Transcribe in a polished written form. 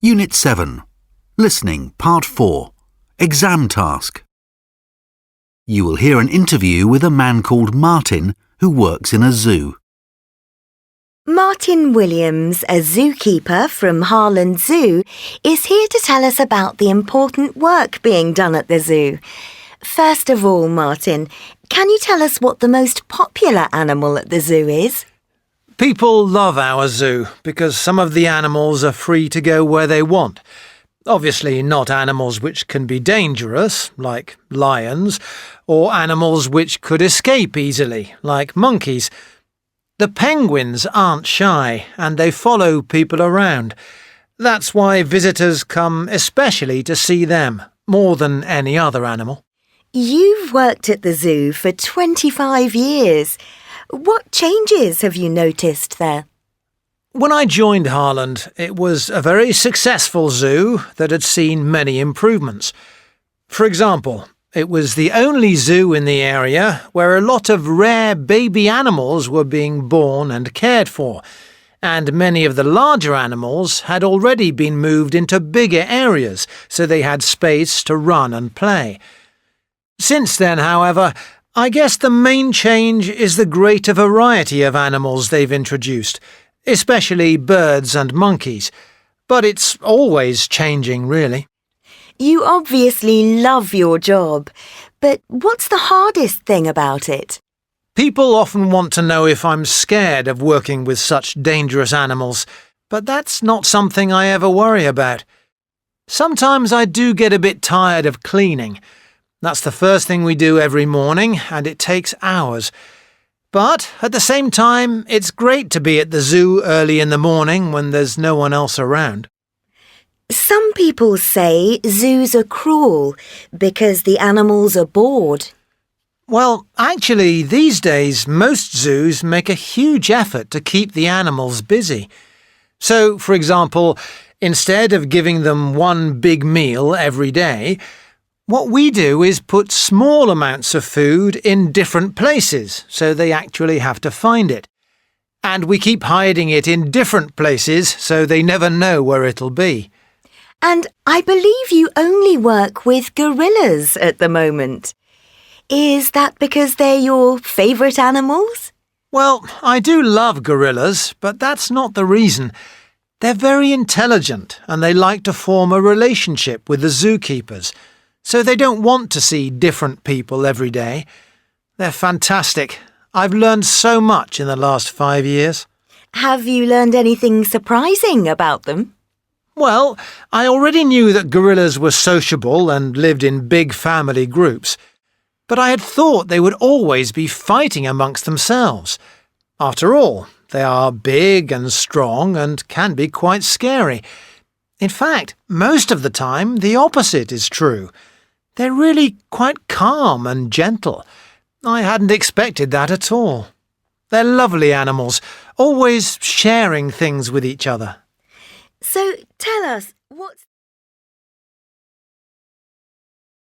Unit 7. Listening, Part 4. Exam task. You will hear an interview with a man called Martin who works in a zoo. Martin Williams, a zookeeper from Harland Zoo, is here to tell us about the important work being done at the zoo. First of all, Martin, can you tell us what the most popular animal at the zoo is? People love our zoo because some of the animals are free to go where they want. Obviously not animals which can be dangerous, like lions, or animals which could escape easily, like monkeys. The penguins aren't shy and they follow people around. That's why visitors come especially to see them, more than any other animal. You've worked at the zoo for 25 years. What changes have you noticed there? When I joined Harland, it was a very successful zoo that had seen many improvements. For example, it was the only zoo in the area where a lot of rare baby animals were being born and cared for, and many of the larger animals had already been moved into bigger areas so they had space to run and play. Since then, however, I guess the main change is the greater variety of animals they've introduced, especially birds and monkeys. But it's always changing, really. You obviously love your job, but what's the hardest thing about it? People often want to know if I'm scared of working with such dangerous animals, but that's not something I ever worry about. Sometimes I do get a bit tired of cleaning. That's the first thing we do every morning, and it takes hours. But at the same time, it's great to be at the zoo early in the morning when there's no one else around. Some people say zoos are cruel because the animals are bored. Well, actually, these days, most zoos make a huge effort to keep the animals busy. So, for example, instead of giving them one big meal every day, what we do is put small amounts of food in different places, so they actually have to find it. And we keep hiding it in different places, so they never know where it'll be. And I believe you only work with gorillas at the moment. Is that because they're your favourite animals? Well, I do love gorillas, but that's not the reason. They're very intelligent, and they like to form a relationship with the zookeepers. So they don't want to see different people every day. They're fantastic. I've learned so much in the last 5 years. Have you learned anything surprising about them? Well, I already knew that gorillas were sociable and lived in big family groups, but I had thought they would always be fighting amongst themselves. After all, they are big and strong and can be quite scary. In fact, most of the time, the opposite is true. They're really quite calm and gentle. I hadn't expected that at all. They're lovely animals, always sharing things with each other. So tell us, what's